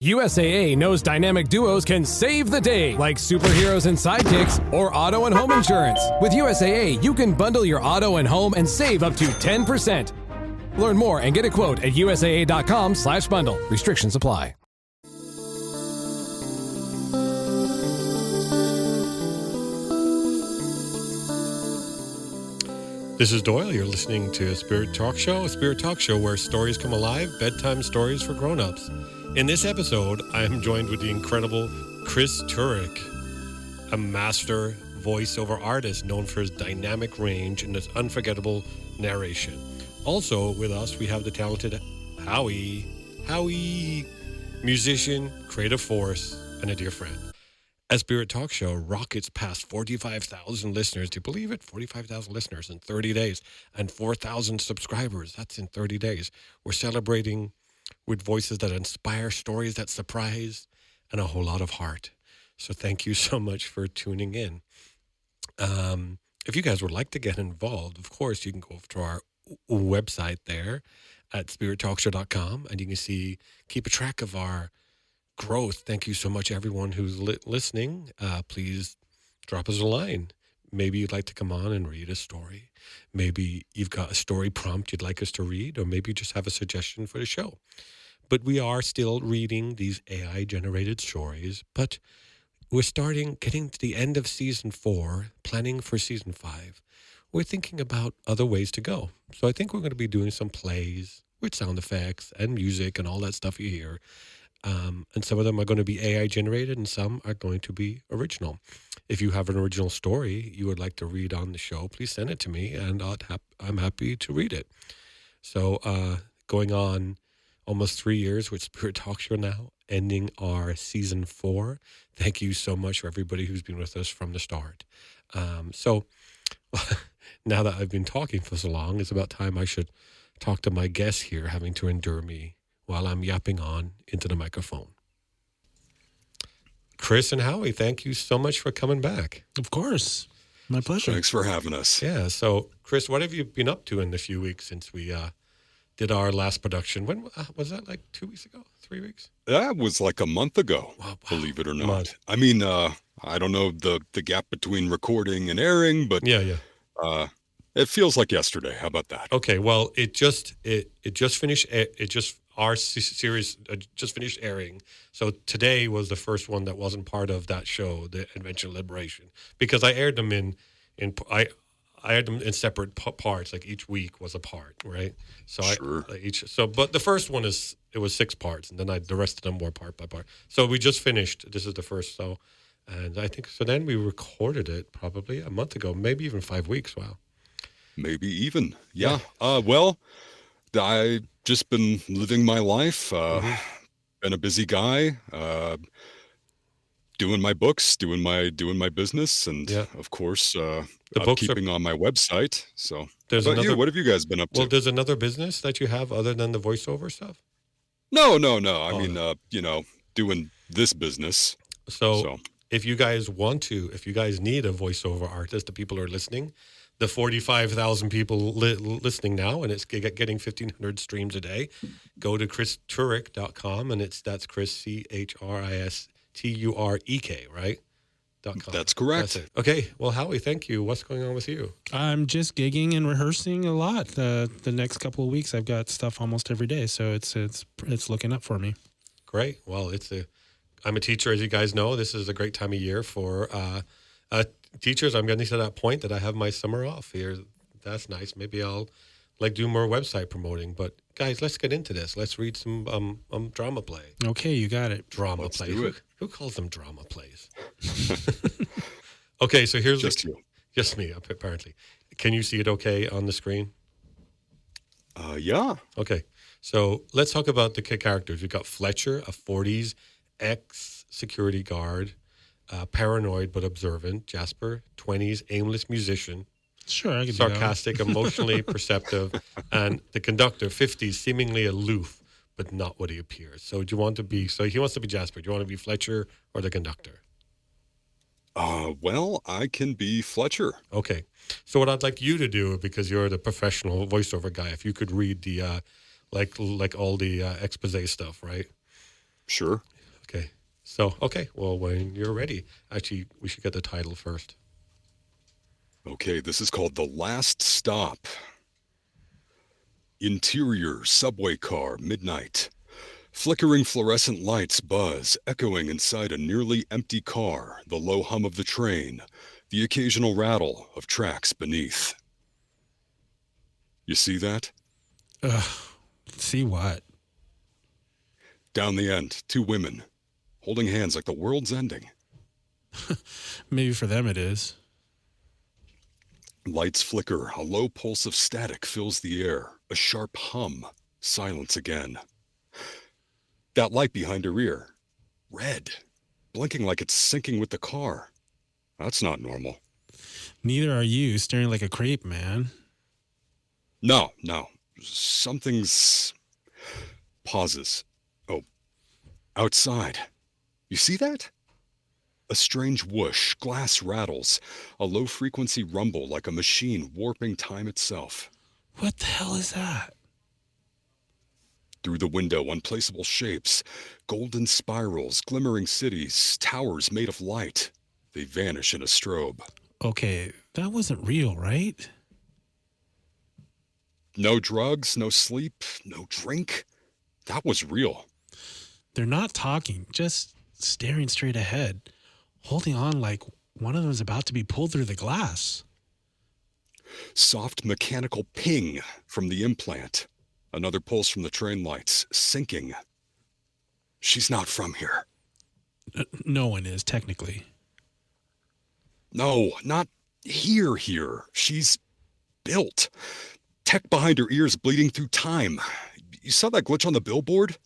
USAA knows dynamic duos can save the day, like superheroes and sidekicks or auto and home insurance. With USAA, you can bundle your auto and home and save up to 10%. Learn more and get a quote at usaa.com/bundle. Restrictions apply. This is Doyle. You're listening to a Spirit Talk Show where stories come alive, bedtime stories for grown-ups. In this episode, I am joined with the incredible Chris Turek, a master voiceover artist known for his dynamic range and his unforgettable narration. Also with us, we have the talented Howie, musician, creative force, and a dear friend. A Spirit Talk Show rockets past 45,000 listeners. Do you believe it? 45,000 listeners in 30 days and 4,000 subscribers. That's in 30 days. We're celebrating with voices that inspire, stories that surprise, and a whole lot of heart. So thank you so much for tuning in. If you guys would like to get involved, of course, you can go to our website there at spirittalkshow.com, and you can keep a track of our growth. Thank you so much, everyone who's listening. Please drop us a line. Maybe you'd like to come on and read a story. Maybe you've got a story prompt you'd like us to read, or maybe you just have a suggestion for the show. But we are still reading these AI-generated stories, but we're getting to the end of season 4, planning for season 5. We're thinking about other ways to go. So I think we're going to be doing some plays with sound effects and music and all that stuff you hear. And some of them are going to be AI generated and some are going to be original. If you have an original story you would like to read on the show, please send it to me and I'm happy to read it. So going on almost 3 years with Spirit Talk Show now, ending our season 4. Thank you so much for everybody who's been with us from the start. So now that I've been talking for so long, it's about time I should talk to my guests here having to endure me while I'm yapping on into the microphone. Chris and Howie, thank you so much for coming back. Of course. My pleasure. Thanks for having us. Yeah. So, Chris, what have you been up to in the few weeks since we did our last production? When was that, like 2 weeks ago? 3 weeks? That was like a month ago, believe it or not. I mean, I don't know the gap between recording and airing, but yeah. It feels like yesterday. How about that? Okay. Well, it just finished. Our series just finished airing. So today was the first one that wasn't part of that show, the Adventure Liberation, because I aired them I aired them in separate parts. Like each week was a part, right? So sure. But the first one it was 6 parts, and then the rest of them were part by part. So we just finished. This is the first. And I think so. Then we recorded it probably a month ago, maybe even 5 weeks. Wow. Maybe even. Yeah. Well, I just been living my life, been a busy guy, doing my books, doing my business, and of course, keeping on my website. So what have you guys been up to? Well, there's another business that you have other than the voiceover stuff? No. I mean, doing this business. So if you guys need a voiceover artist, the people who are listening, the 45,000 people listening now, and it's getting 1,500 streams a day. Go to christurek.com, and that's Chris, CHRISTUREK, right? .com. That's correct. That's it. Okay. Well, Howie, thank you. What's going on with you? I'm just gigging and rehearsing a lot. The next couple of weeks, I've got stuff almost every day, so it's looking up for me. Great. Well, I'm a teacher, as you guys know. This is a great time of year for teachers. I'm getting to that point that I have my summer off here. That's nice. Maybe I'll do more website promoting. But guys, let's get into this. Let's read some drama play. Okay, you got it. Drama play. Who calls them drama plays? Okay, so here's just you. Just me, apparently. Can you see it okay on the screen? Yeah. Okay, so let's talk about the characters. We've got Fletcher, a 40s ex-security guard, paranoid but observant. Jasper, 20s, aimless musician. Sure, I can sarcastic, emotionally perceptive. And the conductor, 50s, seemingly aloof, but not what he appears. So he wants to be Jasper. Do you want to be Fletcher or the conductor? Well, I can be Fletcher. Okay. So what I'd like you to do, because you're the professional voiceover guy, if you could read the, like all the expose stuff, right? Sure. Okay. So, okay. Well, when you're ready, actually, we should get the title first. Okay, this is called The Last Stop. Interior subway car, midnight. Flickering fluorescent lights buzz, echoing inside a nearly empty car, the low hum of the train, the occasional rattle of tracks beneath. You see that? See what? Down the end, two women, holding hands like the world's ending. Maybe for them it is. Lights flicker, a low pulse of static fills the air, a sharp hum, silence again. That light behind her ear, red, blinking like it's syncing with the car. That's not normal. Neither are you, staring like a creep, man. No. Something's... Pauses. Oh, outside. You see that? A strange whoosh, glass rattles, a low-frequency rumble like a machine warping time itself. What the hell is that? Through the window, unplaceable shapes, golden spirals, glimmering cities, towers made of light. They vanish in a strobe. Okay, that wasn't real, right? No drugs, no sleep, no drink. That was real. They're not talking, just staring straight ahead, holding on like one of them is about to be pulled through the glass. Soft mechanical ping from the implant. Another pulse from the train lights, sinking. She's not from here. No one is, technically. No, not here. She's built. Tech behind her ears bleeding through time. You saw that glitch on the billboard?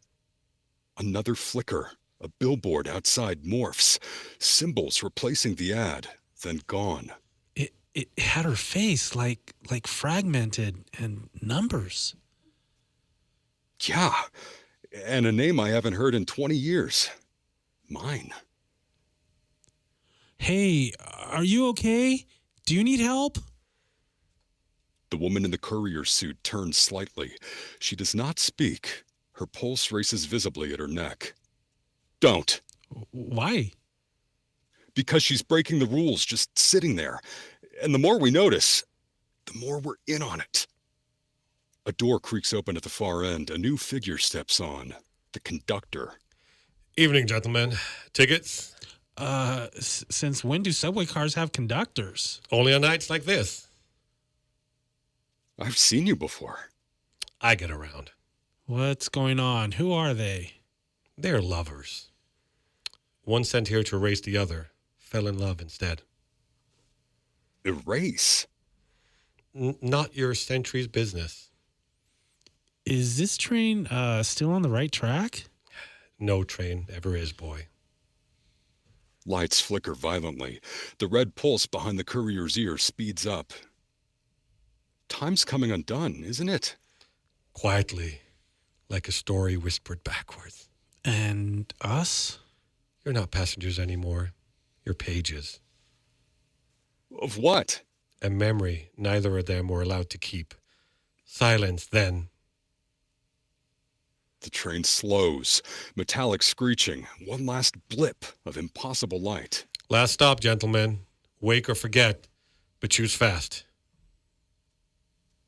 Another flicker. A billboard outside morphs. Symbols replacing the ad, then gone. It had her face like fragmented and numbers. Yeah, and a name I haven't heard in 20 years. Mine. Hey, are you okay? Do you need help? The woman in the courier suit turns slightly. She does not speak. Her pulse races visibly at her neck. Don't. Why? Because she's breaking the rules, just sitting there. And the more we notice, the more we're in on it. A door creaks open at the far end. A new figure steps on. The conductor. Evening, gentlemen. Tickets? Since when do subway cars have conductors? Only on nights like this. I've seen you before. I get around. What's going on? Who are they? They're lovers. One sent here to erase the other. Fell in love instead. Erase? Not your century's business. Is this train still on the right track? No train ever is, boy. Lights flicker violently. The red pulse behind the courier's ear speeds up. Time's coming undone, isn't it? Quietly, like a story whispered backwards. And us? You're not passengers anymore. You're pages. Of what? A memory neither of them were allowed to keep. Silence then. The train slows, metallic screeching, one last blip of impossible light. Last stop, gentlemen. Wake or forget, but choose fast.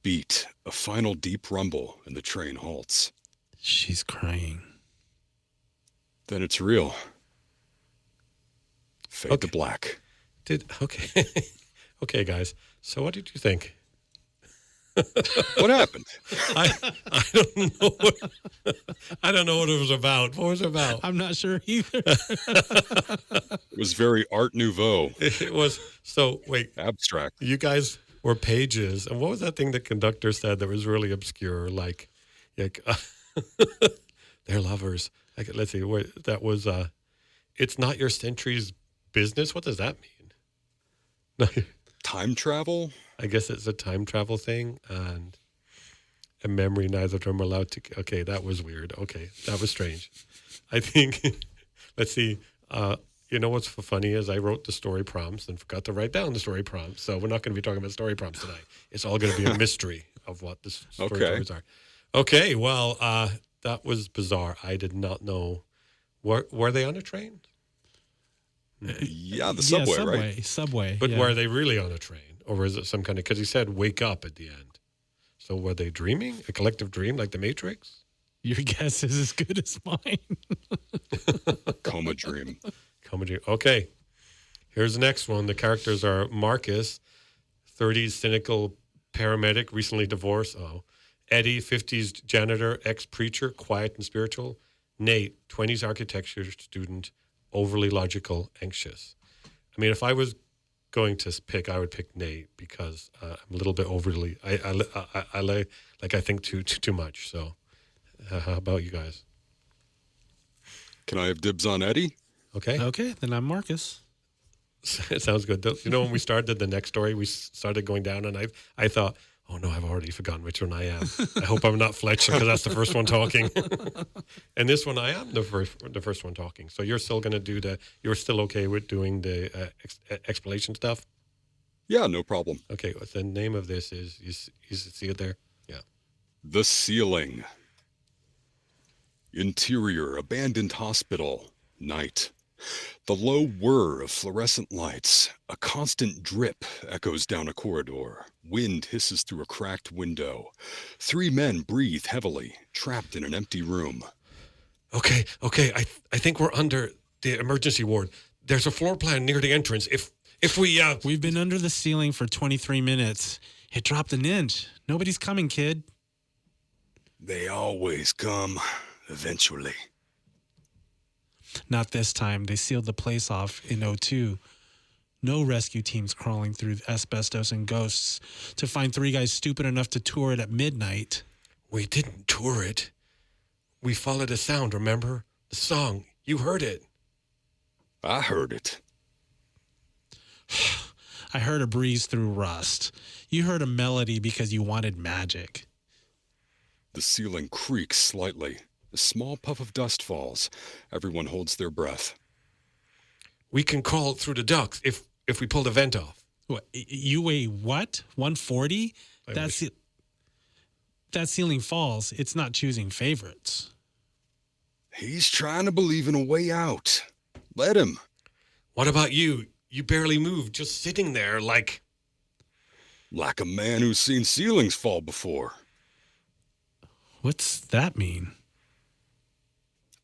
Beat, a final deep rumble, and the train halts. She's crying. Then it's real. Fade Okay. to black. Okay. Okay, guys. So what did you think? What happened? I don't know I don't know what it was about. What was it about? I'm not sure either. It was very Art Nouveau, It was so wait, abstract. you guys were pages, and what was that thing the conductor said that was really obscure? Like they're lovers. Let's see, what that was. It's not your century's business. What does that mean? Time travel? I guess it's a time travel thing, and a memory neither of them are allowed to. Okay, that was weird. Okay, that was strange. I think. Let's see. You know what's funny is I wrote the story prompts and forgot to write down the story prompts. So we're not going to be talking about story prompts tonight. It's all going to be a mystery of what the story prompts are. Okay, well, that was bizarre. I did not know Were they on a train? Yeah, the subway, right? Subway. But yeah. were they really on a train? Or was it some kind of... Because he said wake up at the end. So were they dreaming? A collective dream like the Matrix? Your guess is as good as mine. Coma dream. Coma dream. Okay. Here's the next one. The characters are Marcus, 30s cynical paramedic, recently divorced. Oh. Eddie, 50s janitor, ex-preacher, quiet and spiritual. Nate, 20s architecture student, overly logical, anxious. I mean, if I was going to pick, I would pick Nate because I'm a little bit overly. I think too much. So, how about you guys? Can I have dibs on Eddie? Okay. Okay, then I'm Marcus. It sounds good. You know, when we started the next story, we started going down, and I thought, oh no, I've already forgotten which one I am. I hope I'm not Fletcher because that's the first one talking. And this one, I am the first one talking. So you're still going to do you're still okay with doing the explanation stuff? Yeah, no problem. Okay, what's the name of this is, you see it there? Yeah. The Ceiling. Interior, abandoned hospital, night. The low whir of fluorescent lights, a constant drip echoes down a corridor. Wind hisses through a cracked window. 3 men breathe heavily, trapped in an empty room. Okay, I think we're under the emergency ward. There's a floor plan near the entrance. If we... We've been under the ceiling for 23 minutes. It dropped an inch. Nobody's coming, kid. They always come, eventually. Not this time. They sealed the place off in '02. No rescue teams crawling through asbestos and ghosts to find 3 guys stupid enough to tour it at midnight. We didn't tour it. We followed a sound, remember? The song. You heard it. I heard it. I heard a breeze through rust. You heard a melody because you wanted magic. The ceiling creaks slightly. A small puff of dust falls. Everyone holds their breath. We can crawl through the ducts if we pull the vent off. What, you weigh what? 140? That ceiling falls. It's not choosing favorites. He's trying to believe in a way out. Let him. What about you? You barely moved, just sitting there like a man who's seen ceilings fall before. What's that mean?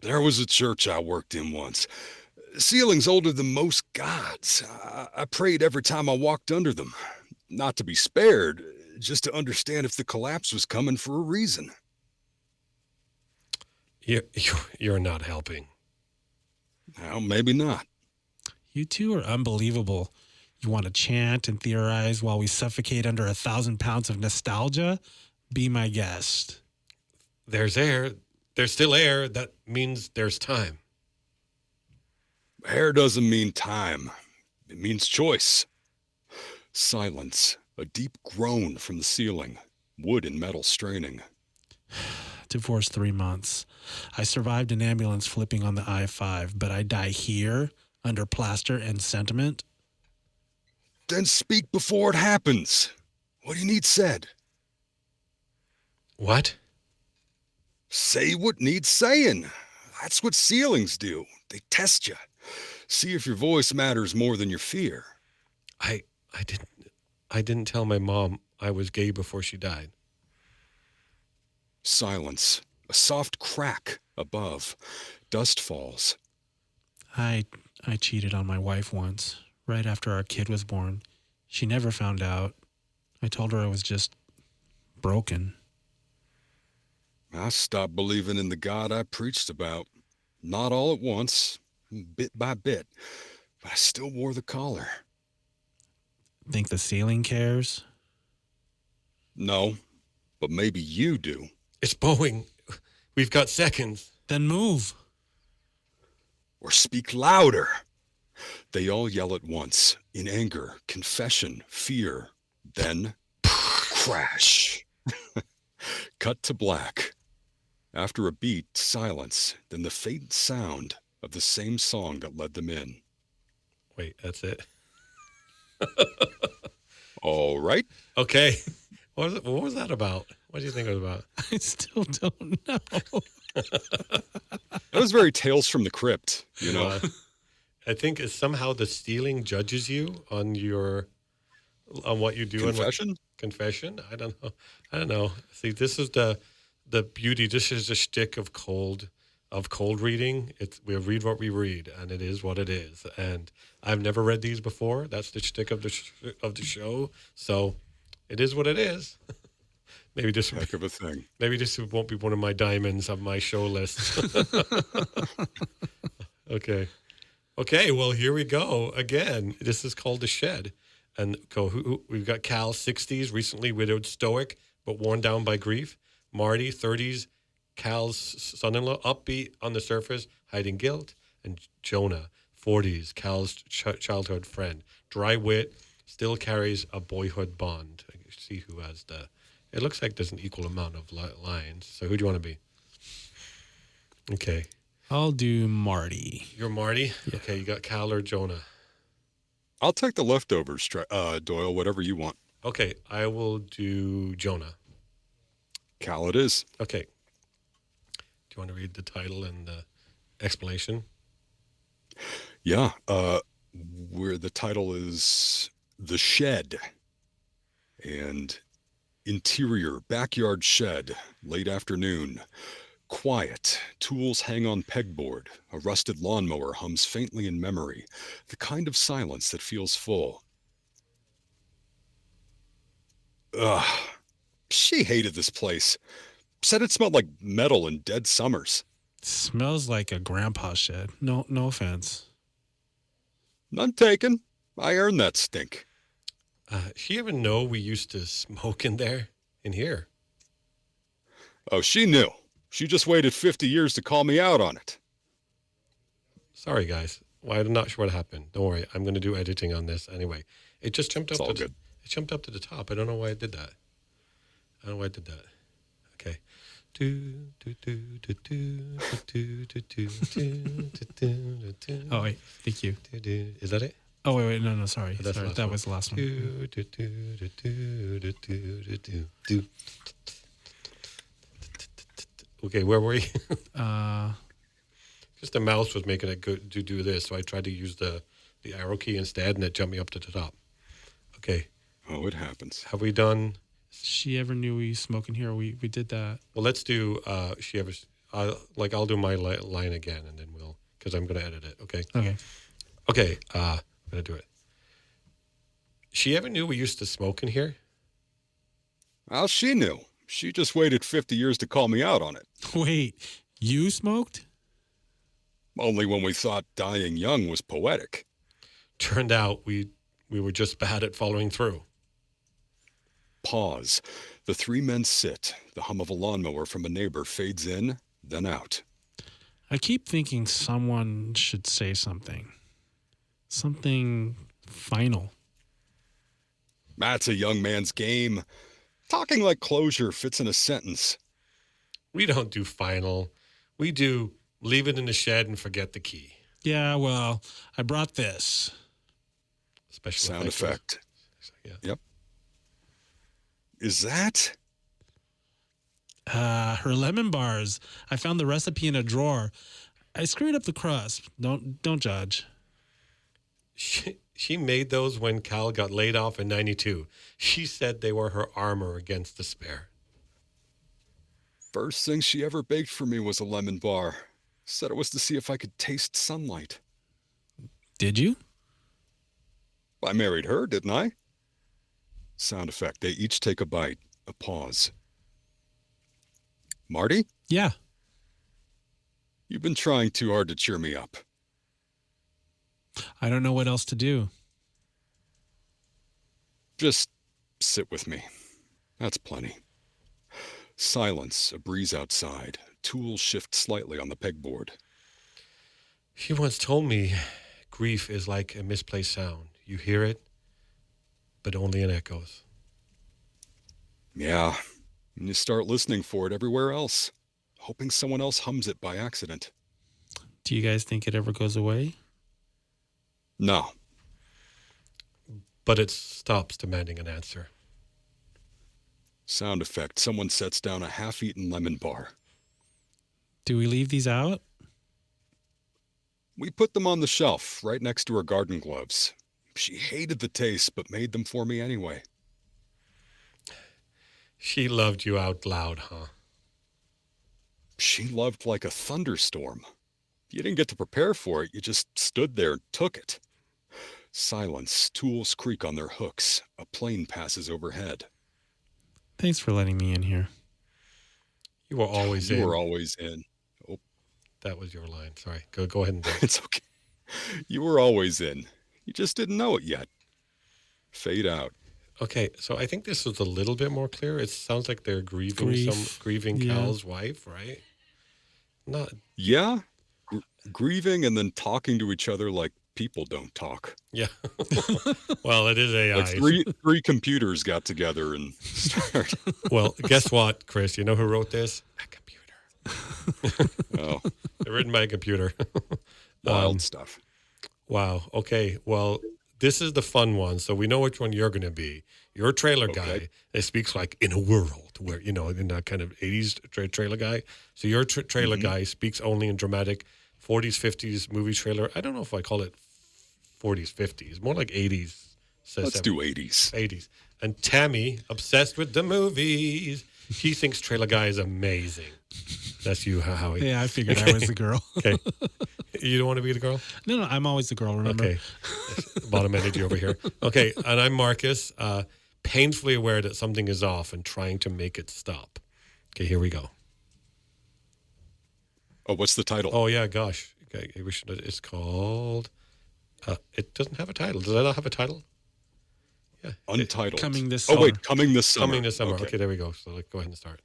There was a church I worked in once. Ceilings older than most gods. I prayed every time I walked under them. Not to be spared, just to understand if the collapse was coming for a reason. You're not helping. Well, maybe not. You two are unbelievable. You want to chant and theorize while we suffocate under 1,000 pounds of nostalgia? Be my guest. There's air. There's still air. That means there's time. Air doesn't mean time. It means choice. Silence. A deep groan from the ceiling. Wood and metal straining. Divorced 3 months. I survived an ambulance flipping on the I-5, but I die here under plaster and sentiment. Then speak before it happens. What do you need said? What? Say what needs saying. That's what ceilings do. They test you. See if your voice matters more than your fear. I didn't tell my mom I was gay before she died. Silence. A soft crack above. Dust falls. I cheated on my wife once, right after our kid was born. She never found out. I told her I was just broken. I stopped believing in the God I preached about. Not all at once, bit by bit, but I still wore the collar. Think the ceiling cares? No, but maybe you do. It's Boeing. We've got seconds. Then move. Or speak louder. They all yell at once, in anger, confession, fear. Then, crash. Cut to black. After a beat, silence, then the faint sound of the same song that led them in. Wait, that's it? All right. Okay. What was that about? What do you think it was about? I still don't know. That was very Tales from the Crypt, you know? I think it's somehow the stealing judges you on what you do. Confession? Confession? I don't know. See, this is the beauty. This is the shtick of cold reading. We read what we read, and it is what it is. And I've never read these before. That's the shtick of the show. So it is what it is. Maybe this Heck of a thing. Maybe this won't be one of my diamonds of my show list. Okay. Well, here we go again. This is called The Shed, and we've got Cal, 60s, recently widowed, stoic but worn down by grief. Marty, 30s, Cal's son-in-law, upbeat on the surface, hiding guilt. And Jonah, 40s, Cal's childhood friend, dry wit, still carries a boyhood bond. See who has it looks like there's an equal amount of lines. So who do you want to be? Okay. I'll do Marty. You're Marty? Yeah. Okay, you got Cal or Jonah? I'll take the leftovers, Doyle, whatever you want. Okay, I will do Jonah. Cal it is. Okay. Do you want to read the title and the explanation? Yeah, where the title is The Shed. And interior, backyard shed, late afternoon. Quiet, tools hang on pegboard. A rusted lawnmower hums faintly in memory. The kind of silence that feels full. Ugh. She hated this place. Said it smelled like metal and dead summers. Smells like a grandpa shed. No offense. None taken. I earned that stink. She even know we used to smoke in here? Oh, she knew. She just waited 50 years to call me out on it. Sorry, guys. Well, I'm not sure what happened. Don't worry. I'm going to do editing on this anyway. It just jumped up. It jumped up to the top. I don't know why it did that. Okay. Oh, wait. Thank you. Is that it? Oh, wait. No, sorry. That was the last one. Okay, where were you? Just the mouse was making it good to do this, so I tried to use the arrow key instead, and it jumped me up to the top. Okay. Oh, it happens. Have we done? She ever knew we smoke in here? We did that. Well, let's do. She ever? I'll do my line again, and then because I'm going to edit it. Okay. Okay. I'm going to do it. She ever knew we used to smoke in here? Well, she knew. She just waited 50 years to call me out on it. Wait, you smoked? Only when we thought dying young was poetic. Turned out we were just bad at following through. Pause. The three men sit. The hum of a lawnmower from a neighbor fades in, then out. I keep thinking someone should say something. Something final. That's a young man's game. Talking like closure fits in a sentence. We don't do final. We do leave it in the shed and forget the key. Yeah, well, I brought this. Special sound effect. Yeah. Yep. Is that? Her lemon bars. I found the recipe in a drawer. I screwed up the crust. Don't judge. She made those when Cal got laid off in 92. She said they were her armor against despair. First thing she ever baked for me was a lemon bar. Said it was to see if I could taste sunlight. Did you? I married her, didn't I? Sound effect. They each take a bite. A pause. Marty? Yeah. You've been trying too hard to cheer me up. I don't know what else to do. Just sit with me. That's plenty. Silence, a breeze outside. Tools shift slightly on the pegboard. She once told me grief is like a misplaced sound. You hear it, but only in echoes. Yeah, and you start listening for it everywhere else, hoping someone else hums it by accident. Do you guys think it ever goes away? No. But it stops demanding an answer. Sound effect. Someone sets down a half-eaten lemon bar. Do we leave these out? We put them on the shelf right next to her garden gloves. She hated the taste, but made them for me anyway. She loved you out loud, huh? She loved like a thunderstorm. You didn't get to prepare for it, you just stood there and took it. Silence, tools creak on their hooks. A plane passes overhead. Thanks for letting me in here. You were always in. You were always in. Oh, That was your line. Sorry. Go ahead and do it. it's okay. You were always in. You just didn't know it yet. Fade out. Okay, so I think this was a little bit more clear. It sounds like they're grieving Yeah. Cal's wife, right? Not. Yeah? Grieving and then talking to each other like people don't talk. Yeah. Well, it is AI. Like three computers got together and started. Well, guess what, Chris? You know who wrote this? A computer. Oh, They're written by a computer. wild stuff. Wow. Okay. Well, this is the fun one. So we know which one you're going to be. You're a trailer guy that speaks like in a world where, in that kind of 80s trailer guy. So your trailer guy speaks only in dramatic 40s, 50s movie trailer. I don't know if I call it 40s, 50s. More like 80s. Let's do 80s. 80s. And Tammy, obsessed with the movies. She thinks trailer guy is amazing. That's you, Howie. Yeah, I figured I was the girl. Okay. You don't want to be the girl? No, I'm always the girl, remember? Okay. Bottom energy over here. Okay. And I'm Marcus, painfully aware that something is off and trying to make it stop. Okay, here we go. Oh, what's the title? Oh, yeah, gosh. Okay, it's called... it doesn't have a title. Does that not have a title? Yeah. Untitled. Coming this Oh, summer. wait, coming this summer. Coming this summer. Okay, there we go. So go ahead and start.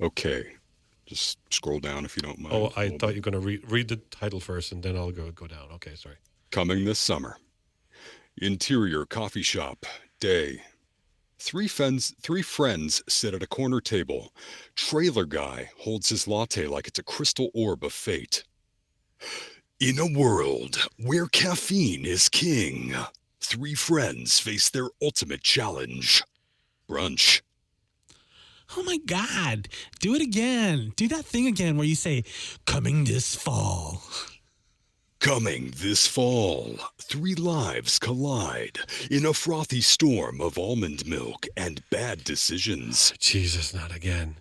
Okay. Just scroll down if you don't mind. Oh, I thought you were going to read the title first, and then I'll go down. Okay, sorry. Coming this summer. Interior coffee shop. Day. Three friends sit at a corner table. Trailer guy holds his latte like it's a crystal orb of fate. In a world where caffeine is king, three friends face their ultimate challenge. Brunch. Oh my God. Do it again. Do that thing again where you say, coming this fall. Coming this fall, three lives collide in a frothy storm of almond milk and bad decisions. Jesus, not again.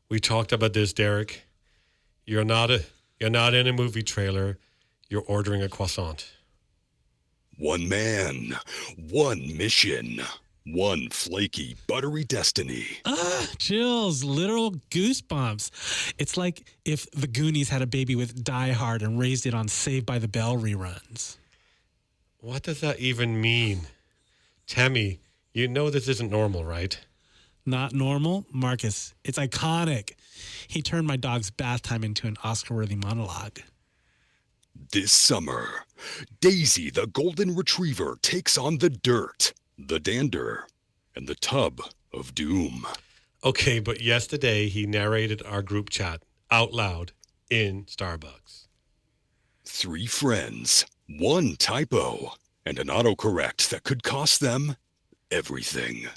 We talked about this, Derek. You're not in a movie trailer. You're ordering a croissant. One man, one mission, one flaky, buttery destiny. Chills, literal goosebumps. It's like if the Goonies had a baby with Die Hard and raised it on Saved by the Bell reruns. What does that even mean? Tammy, you know this isn't normal, right? Not normal? Marcus, it's iconic. He turned my dog's bath time into an Oscar-worthy monologue. This summer, Daisy the golden retriever takes on the dirt, the dander, and the tub of doom. Okay, but yesterday he narrated our group chat out loud in Starbucks. Three friends, one typo, and an autocorrect that could cost them everything.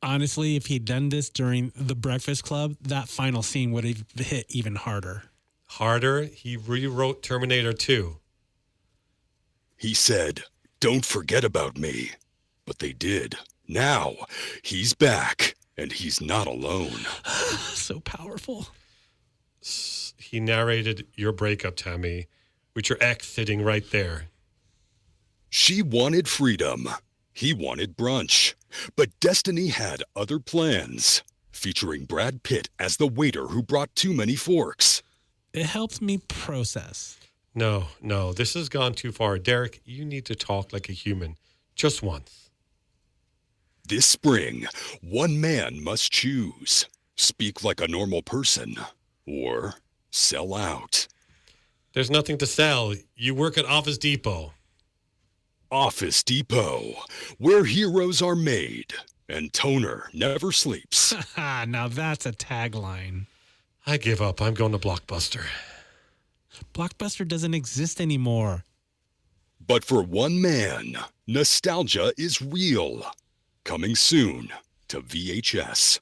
Honestly, if he'd done this during The Breakfast Club, that final scene would have hit even harder. Harder, he rewrote Terminator 2. He said, "Don't forget about me." But they did. Now, he's back, and he's not alone. So powerful. He narrated your breakup, Tammy, with your ex sitting right there. She wanted freedom. He wanted brunch. But destiny had other plans, featuring Brad Pitt as the waiter who brought too many forks. It helped me process. No, this has gone too far. Derek, you need to talk like a human. Just once. This spring, one man must choose. Speak like a normal person, or sell out. There's nothing to sell. You work at Office Depot. Office Depot, where heroes are made, and Toner never sleeps. Now that's a tagline. I give up. I'm going to Blockbuster. Blockbuster doesn't exist anymore. But for one man, nostalgia is real. Coming soon to VHS.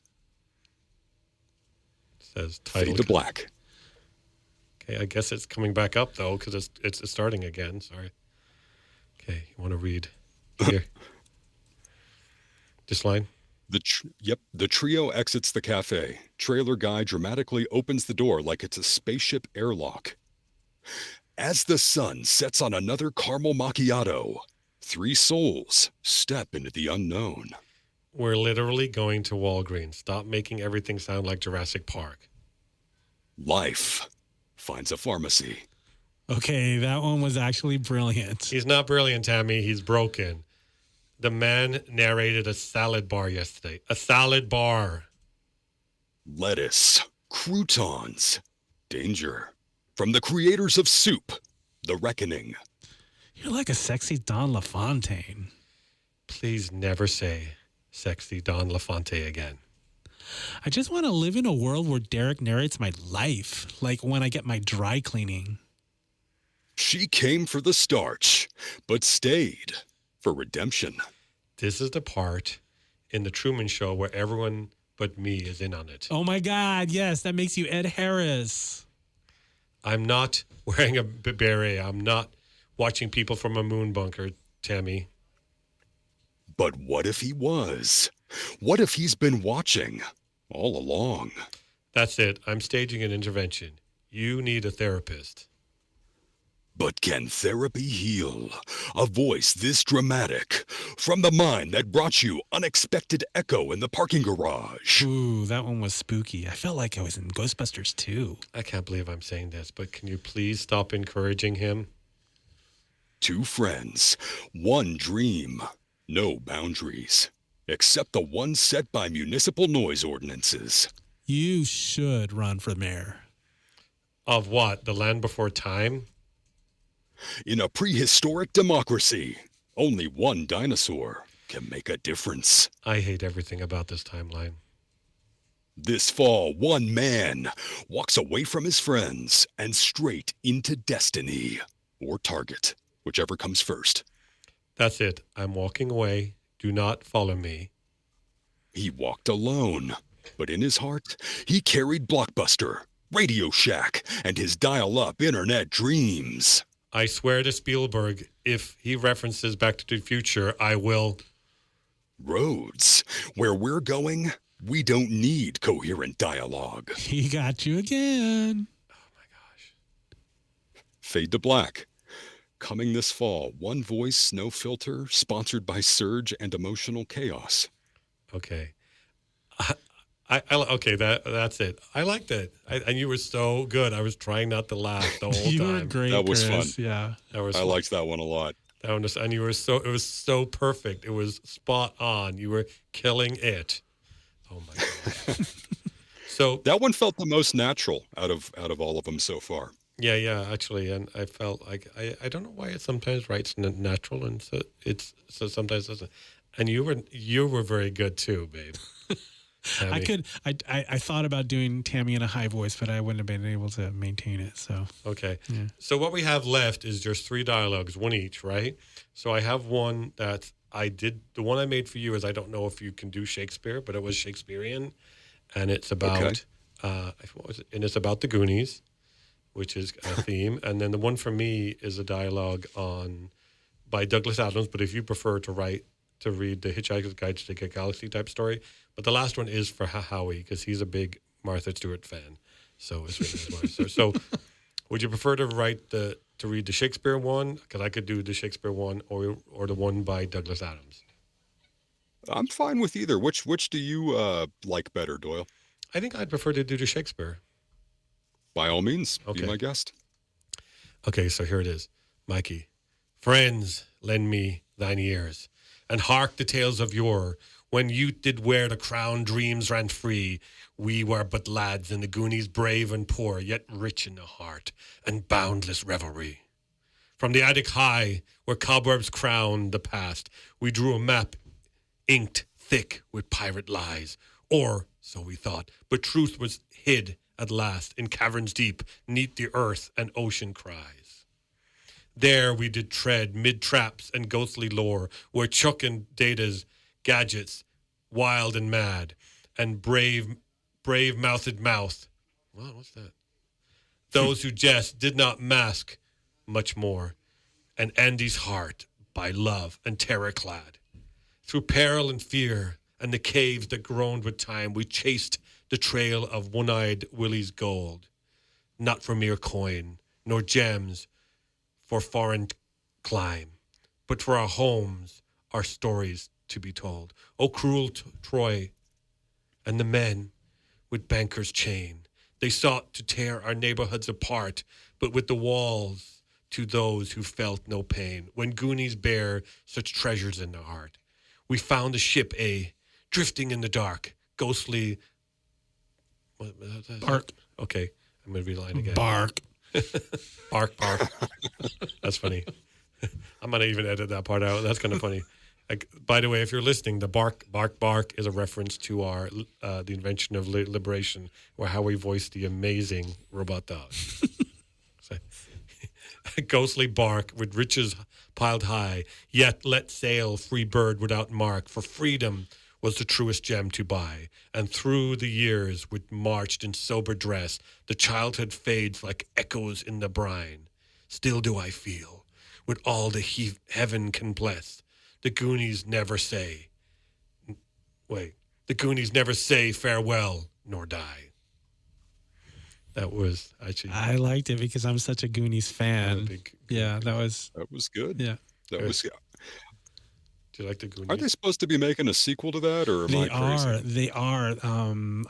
Says title. Fade to black. Okay, I guess it's coming back up, though, because it's starting again. Sorry. Okay, you want to read here? This line? The trio exits the cafe. Trailer guy dramatically opens the door like it's a spaceship airlock. As the sun sets on another caramel macchiato, 3 souls step into the unknown. We're literally going to Walgreens. Stop making everything sound like Jurassic Park. Life finds a pharmacy. Okay, that one was actually brilliant. He's not brilliant, Tammy. He's broken. The man narrated a salad bar yesterday. A salad bar. Lettuce, croutons, danger. From the creators of Soup, The Reckoning. You're like a sexy Don LaFontaine. Please never say sexy Don LaFontaine again. I just want to live in a world where Derek narrates my life, like when I get my dry cleaning. She came for the starch, but stayed for redemption. This is the part in the Truman Show where everyone but me is in on it. Oh my God, yes, that makes you Ed Harris. I'm not wearing a beret. I'm not watching people from a moon bunker, Tammy. But what if he was? What if he's been watching all along? That's it. I'm staging an intervention. You need a therapist. But can therapy heal? A voice this dramatic from the mind that brought you unexpected echo in the parking garage. Ooh, that one was spooky. I felt like I was in Ghostbusters 2. I can't believe I'm saying this, but can you please stop encouraging him? 2 friends, 1 dream, no boundaries, except the one set by municipal noise ordinances. You should run for mayor. Of what? The land before time? In a prehistoric democracy, only 1 dinosaur can make a difference. I hate everything about this timeline. This fall, 1 man walks away from his friends and straight into destiny, or target, whichever comes first. That's it. I'm walking away. Do not follow me. He walked alone, but in his heart, he carried Blockbuster, Radio Shack, and his dial-up internet dreams. I swear to Spielberg, if he references Back to the Future, I will. Roads. Where we're going, we don't need coherent dialogue. He got you again. Oh my gosh. Fade to black. Coming this fall, 1 voice, no filter, sponsored by Surge and Emotional Chaos. Okay. Okay, that's it. I liked it. And you were so good. I was trying not to laugh the whole time. You were great, That was Chris. fun. Yeah. I liked that one a lot. That one and you were it was so perfect. It was spot on. You were killing it. Oh my gosh. So That one felt the most natural out of all of them so far. yeah, actually, and I felt like I don't know why it sometimes writes natural and so sometimes doesn't. And you were very good too, babe. Tammy. I thought about doing Tammy in a high voice, but I wouldn't have been able to maintain it. So Okay. Yeah. So what we have left is just 3 dialogues, 1 each, right? So I have one that I did. The one I made for you is I don't know if you can do Shakespeare, but it was Shakespearean, and it's about what was it? And it's about the Goonies, which is a theme. And then the one for me is a dialogue by Douglas Adams. But if you prefer to read the Hitchhiker's Guide to the Galaxy type story. But the last one is for Howie because he's a big Martha Stewart fan. So it's written as well. So would you prefer to read the Shakespeare one? Because I could do the Shakespeare one or the one by Douglas Adams. I'm fine with either. Which do you like better, Doyle? I think I'd prefer to do the Shakespeare. By all means, Okay. be my guest. Okay, so here it is. Mikey. Friends, lend me thine ears, and hark the tales of yore. When youth did wear the crown, dreams ran free. We were but lads in the Goonies, brave and poor, yet rich in the heart and boundless revelry. From the attic high, where cobwebs crowned the past, we drew a map inked thick with pirate lies. Or, so we thought, but truth was hid at last in caverns deep, neath the earth and ocean cries. There we did tread mid traps and ghostly lore, where Chuck and Data's gadgets, wild and mad, and brave mouthed mouth What? What's that? Those who jest did not mask much more. And Andy's heart by love and terror clad. Through peril and fear and the caves that groaned with time, we chased the trail of one-eyed Willie's gold. Not for mere coin, nor gems for foreign climb, but for our homes, our stories to be told. O cruel Troy and the men with banker's chain. They sought to tear our neighborhoods apart, but with the walls to those who felt no pain. When Goonies bear such treasures in their heart. We found the ship drifting in the dark, ghostly... Bark. Okay, I'm going to read the line again. Bark. Bark, bark. That's funny. I'm going to even edit that part out. That's kind of funny. By the way, if you're listening, the bark, bark, bark is a reference to our the invention of liberation, where Howie voiced the amazing robot dog. So, a ghostly bark with riches piled high, yet let sail, free bird without mark, for freedom was the truest gem to buy. And through the years, we marched in sober dress, the childhood fades like echoes in the brine. Still do I feel, with all the heaven can bless, the Goonies never say, the Goonies never say farewell nor die. That was actually... I liked it because I'm such a Goonies fan. That was good. Yeah. That was... Do you like the Goonies? Are they supposed to be making a sequel to that, or am I crazy? They are.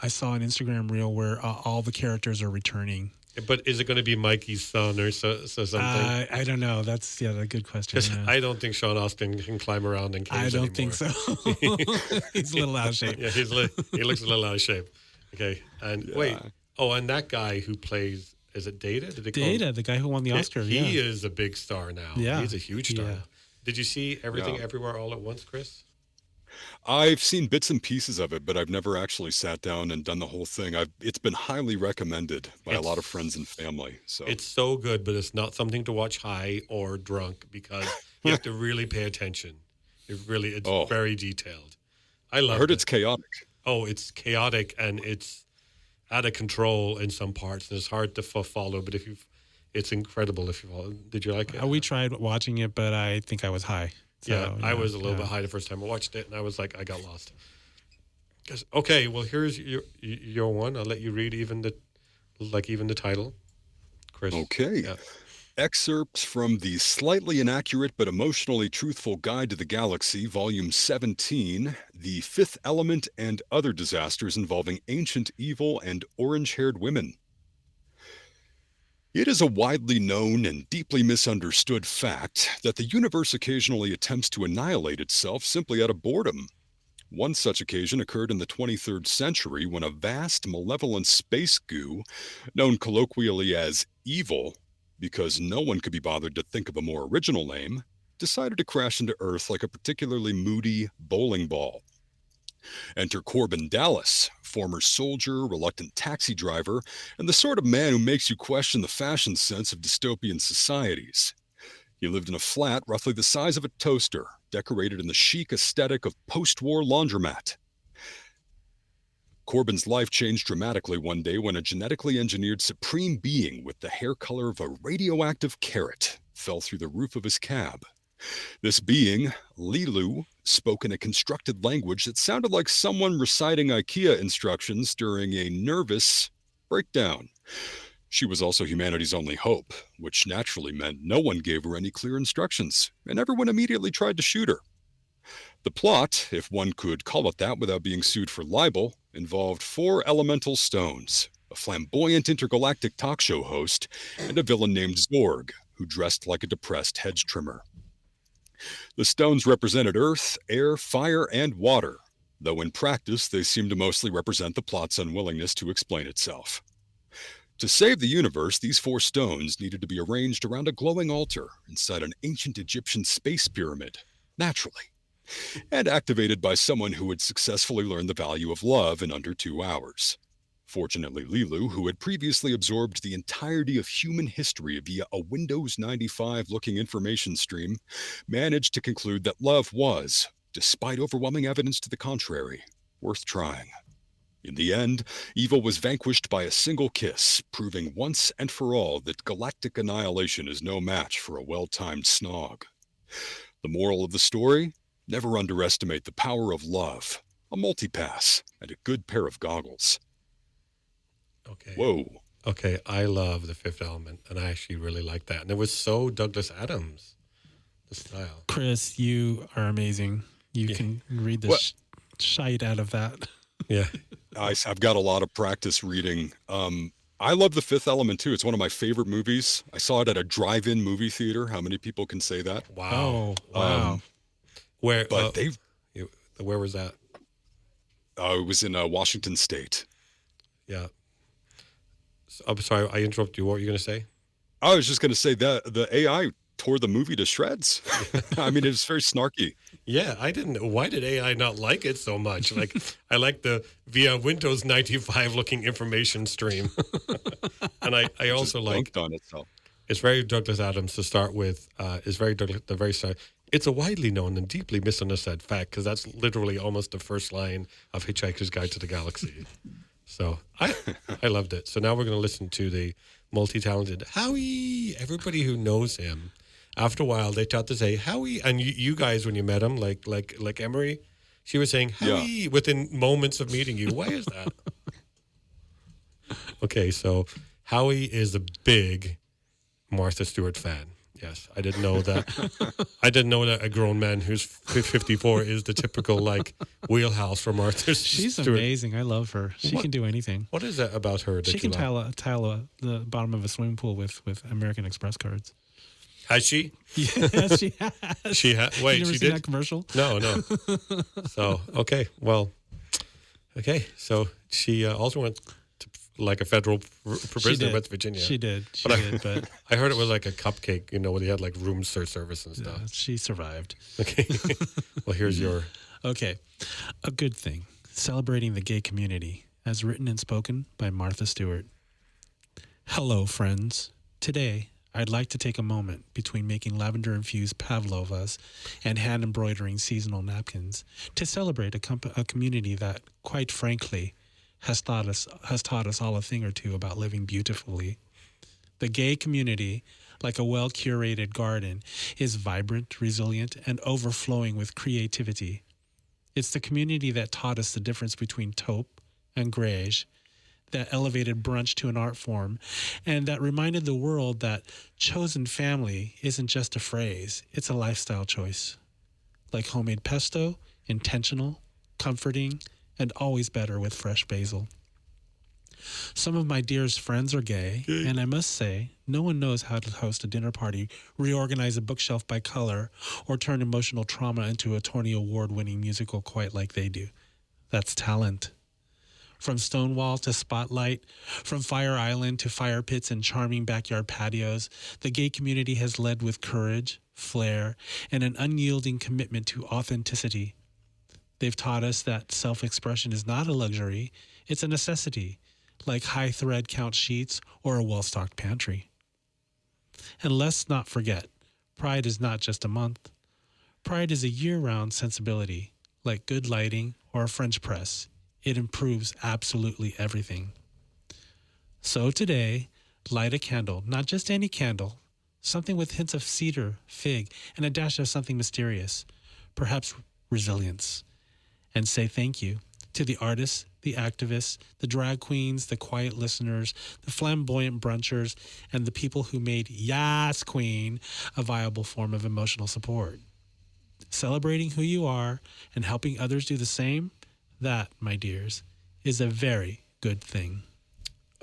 I saw an Instagram reel where all the characters are returning. But is it going to be Mikey's son or something? I don't know. That's a good question. Yeah. I don't think Sean Austin can climb around in caves I don't think so. He's a little out of shape. Yeah, he looks a little out of shape. Okay, and wait. Oh, and that guy who plays, is it Data? Data, the guy who won the Oscar. He is a big star now. Yeah. He's a huge star. Yeah. Did you see Everything Everywhere All at Once, Chris? I've seen bits and pieces of it, but I've never actually sat down and done the whole thing. It's been highly recommended by a lot of friends and family. So it's so good, but it's not something to watch high or drunk because you have to really pay attention. It's very detailed. I heard it's chaotic. Oh, it's chaotic and it's out of control in some parts, and it's hard to follow. But it's incredible if you follow. Did you like it? We tried watching it, but I think I was high. So, I was a little bit high the first time I watched it, and I was like, I got lost. Okay, well, here's your one. I'll let you read even the title, Chris. Okay. Yeah. Excerpts from the Slightly Inaccurate but Emotionally Truthful Guide to the Galaxy, Volume 17, The Fifth Element and Other Disasters Involving Ancient Evil and Orange-Haired Women. It is a widely known and deeply misunderstood fact that the universe occasionally attempts to annihilate itself simply out of boredom. One such occasion occurred in the 23rd century when a vast, malevolent space goo, known colloquially as evil, because no one could be bothered to think of a more original name, decided to crash into Earth like a particularly moody bowling ball. Enter Corbin Dallas, former soldier, reluctant taxi driver, and the sort of man who makes you question the fashion sense of dystopian societies. He lived in a flat roughly the size of a toaster, decorated in the chic aesthetic of post-war laundromat. Corbin's life changed dramatically one day when a genetically engineered supreme being with the hair color of a radioactive carrot fell through the roof of his cab. This being, Lilu, spoke in a constructed language that sounded like someone reciting IKEA instructions during a nervous breakdown. She was also humanity's only hope, which naturally meant no one gave her any clear instructions, and everyone immediately tried to shoot her. The plot, if one could call it that without being sued for libel, involved 4 elemental stones, a flamboyant intergalactic talk show host, and a villain named Zorg, who dressed like a depressed hedge trimmer. The stones represented earth, air, fire, and water, though in practice they seem to mostly represent the plot's unwillingness to explain itself. To save the universe, these 4 stones needed to be arranged around a glowing altar inside an ancient Egyptian space pyramid, naturally, and activated by someone who had successfully learned the value of love in under 2 hours. Fortunately, Lilu, who had previously absorbed the entirety of human history via a Windows 95-looking information stream, managed to conclude that love was, despite overwhelming evidence to the contrary, worth trying. In the end, evil was vanquished by a single kiss, proving once and for all that galactic annihilation is no match for a well-timed snog. The moral of the story? Never underestimate the power of love, a multipass, and a good pair of goggles. Okay. Whoa. Okay, I love The Fifth Element, and I actually really like that. And it was so Douglas Adams, the style. Chris, you are amazing. You can read the shite out of that. Yeah. I've got a lot of practice reading. I love The Fifth Element, too. It's one of my favorite movies. I saw it at a drive-in movie theater. How many people can say that? Wow. Oh, wow. Where? But where was that? It was in Washington State. Yeah. So, I'm sorry, I interrupted you. What were you going to say? I was just going to say that the AI tore the movie to shreds. I mean, it's very snarky. Yeah, I didn't. Why did AI not like it so much? Like, I like the via Windows 95 looking information stream, and I also like. On itself. It's very Douglas Adams to start with. It's very Douglas. The very start. It's a widely known and deeply misunderstood fact because that's literally almost the first line of Hitchhiker's Guide to the Galaxy. So I loved it. So now we're going to listen to the multi-talented Howie. Everybody who knows him, after a while, they taught to say Howie. And you guys, when you met him, like Emery, she was saying Howie within moments of meeting you. Why is that? Okay, so Howie is a big Martha Stewart fan. Yes, I didn't know that. I didn't know that a grown man who's 54 is the typical wheelhouse for Martha Stewart. She's amazing. I love her. She can do anything. What is it about her that she can love? tile the bottom of a swimming pool with American Express cards. Has she? Yes, she has. She has. Wait, you never she seen did that commercial? No. So okay, so she also went to a federal prison in West Virginia. She did. But I heard it was like a cupcake, where they had room service and stuff. She survived. Okay. Well, here's your. Okay, a good thing. Celebrating the gay community, as written and spoken by Martha Stewart. Hello, friends. Today, I'd like to take a moment between making lavender-infused pavlovas and hand-embroidering seasonal napkins to celebrate a community that, quite frankly, has taught us all a thing or two about living beautifully. The gay community, like a well-curated garden, is vibrant, resilient, and overflowing with creativity. It's the community that taught us the difference between taupe and grège, that elevated brunch to an art form, and that reminded the world that chosen family isn't just a phrase, it's a lifestyle choice. Like homemade pesto, intentional, comforting, and always better with fresh basil. Some of my dearest friends are gay, and I must say, no one knows how to host a dinner party, reorganize a bookshelf by color, or turn emotional trauma into a Tony Award-winning musical quite like they do. That's talent. From Stonewall to Spotlight, from Fire Island to fire pits and charming backyard patios, the gay community has led with courage, flair, and an unyielding commitment to authenticity. They've taught us that self-expression is not a luxury, it's a necessity, like high thread count sheets or a well-stocked pantry. And let's not forget, Pride is not just a month. Pride is a year-round sensibility, like good lighting or a French press. It improves absolutely everything. So today, light a candle, not just any candle, something with hints of cedar, fig, and a dash of something mysterious, perhaps resilience. And say thank you to the artists, the activists, the drag queens, the quiet listeners, the flamboyant brunchers, and the people who made Yas Queen a viable form of emotional support. Celebrating who you are and helping others do the same, that, my dears, is a very good thing.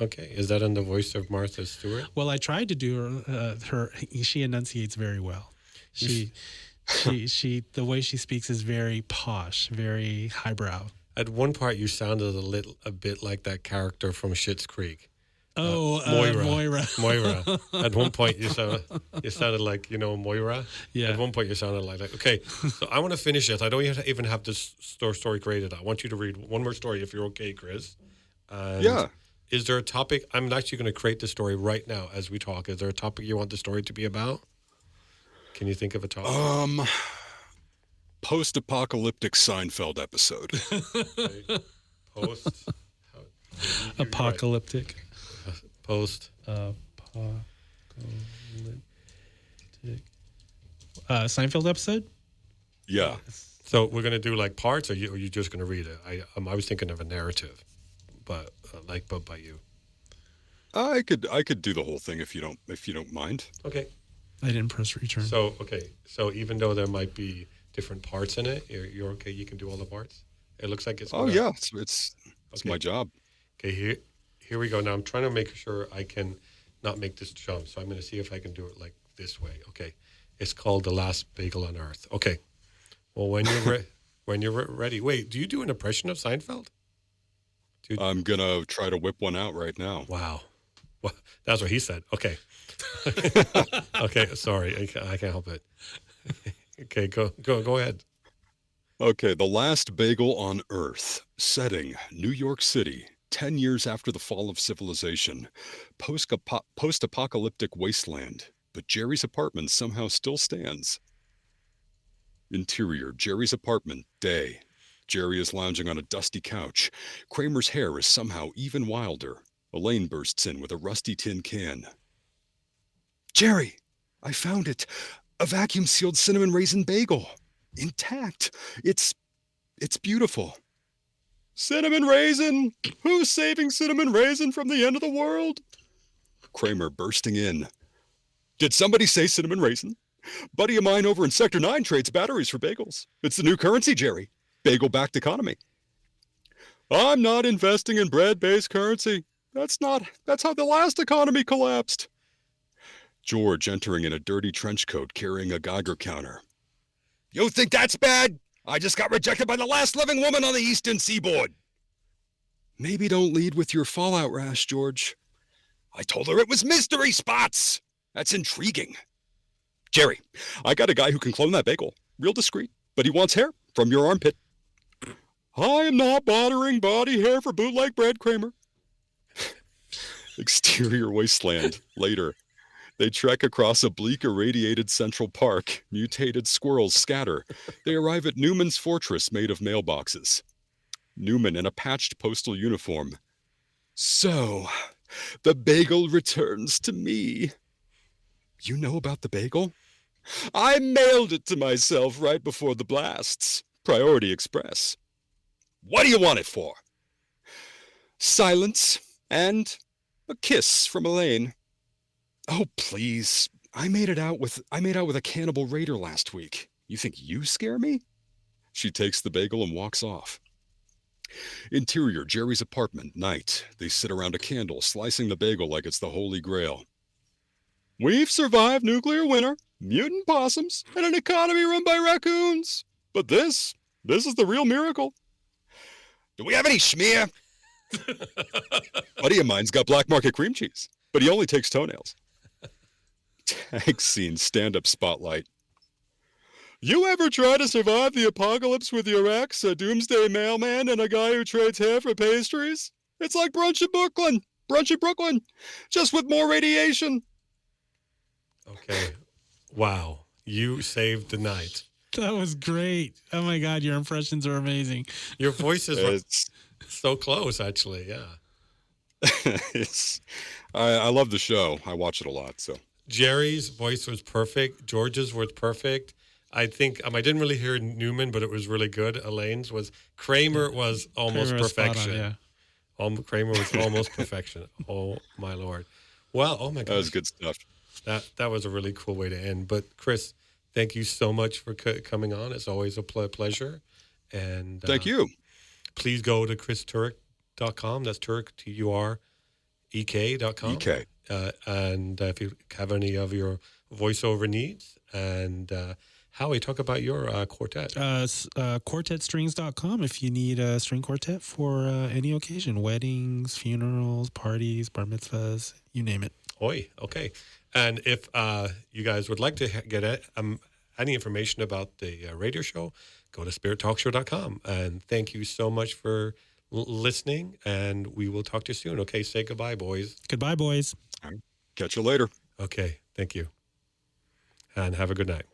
Okay, is that in the voice of Martha Stewart? Well, I tried to do her. She enunciates very well. She, the way she speaks is very posh, very highbrow. At one part, you sounded a bit like that character from Schitt's Creek. Moira. Moira. At one point, you sounded like, Moira. Yeah. At one point, you sounded like that. Okay, so I want to finish it. I don't even have this story created. I want you to read one more story, if you're okay, Chris. And Yeah. Is there a topic? I'm actually going to create the story right now as we talk. Is there a topic you want the story to be about? Can you think of a topic? Post-apocalyptic Seinfeld episode. Okay. Apocalyptic. Post. Apocalyptic. Seinfeld episode? Yeah. So we're gonna do like parts, or you just gonna read it? I was thinking of a narrative, but but by you. I could do the whole thing if you don't mind. Okay. I didn't press return. So even though there might be different parts in it, you're okay. You can do all the parts. It looks like it's. Oh yeah, it's Okay. my job. Okay, here we go. Now I'm trying to make sure I can not make this jump. So I'm going to see if I can do it like this way. Okay. It's called The Last Bagel on Earth. Okay. Well, when you're ready. Wait, do you do an impression of Seinfeld? I'm gonna try to whip one out right now. Wow. Well, that's what he said. Okay. Okay. Sorry, I can't help it. Okay, go ahead. Okay, The Last Bagel on Earth. Setting, New York City, 10 years after the fall of civilization. Post-apocalyptic wasteland. But Jerry's apartment somehow still stands. Interior, Jerry's apartment, day. Jerry is lounging on a dusty couch. Kramer's hair is somehow even wilder. Elaine bursts in with a rusty tin can. Jerry, I found it. A vacuum-sealed cinnamon raisin bagel. Intact. It's beautiful. Cinnamon raisin? Who's saving cinnamon raisin from the end of the world? Kramer bursting in. Did somebody say cinnamon raisin? Buddy of mine over in Sector 9 trades batteries for bagels. It's the new currency, Jerry. Bagel-backed economy. I'm not investing in bread-based currency. That's how the last economy collapsed. George entering in a dirty trench coat carrying a Geiger counter. You think that's bad? I just got rejected by the last living woman on the Eastern Seaboard. Maybe don't lead with your fallout rash, George. I told her it was mystery spots. That's intriguing. Jerry, I got a guy who can clone that bagel. Real discreet, but he wants hair from your armpit. I am not bothering body hair for bootleg bread, Kramer. Exterior wasteland. Later. They trek across a bleak, irradiated Central Park. Mutated squirrels scatter. They arrive at Newman's fortress made of mailboxes. Newman in a patched postal uniform. So, the bagel returns to me. You know about the bagel? I mailed it to myself right before the blasts. Priority Express. What do you want it for? Silence and a kiss from Elaine. Oh, please. I made out with a cannibal raider last week. You think you scare me? She takes the bagel and walks off. Interior, Jerry's apartment, night. They sit around a candle, slicing the bagel like it's the Holy Grail. We've survived nuclear winter, mutant possums, and an economy run by raccoons. But this is the real miracle. Do we have any schmear? Buddy of mine's got black market cream cheese, but he only takes toenails. Tag scene, stand-up spotlight. You ever try to survive the apocalypse with your ex, a doomsday mailman, and a guy who trades hair for pastries? It's like brunch in Brooklyn, just with more radiation. Okay. Wow. You saved the night. That was great. Oh my God, your impressions are amazing. Your voice is so close, actually. Yeah. I love the show. I watch it a lot. So Jerry's voice was perfect. George's was perfect. I think I didn't really hear Newman, but it was really good. Elaine's was. Kramer was almost perfection. On, yeah. Kramer was almost perfection. Oh my Lord. Well, oh my God. That was good stuff. That was a really cool way to end. But Chris, thank you so much for coming on. It's always a pleasure. And thank you. Please go to christurek.com. That's Turek, TUREK.com. EK. And if you have any of your voiceover needs, and Howie, talk about your quartet. Quartetstrings.com if you need a string quartet for any occasion, weddings, funerals, parties, bar mitzvahs, you name it. Oi, okay. And if you guys would like to get any information about the radio show, go to spirittalkshow.com. And thank you so much for listening, and we will talk to you soon. Okay, say goodbye, boys. Goodbye, boys. Catch you later. Okay, thank you. And have a good night.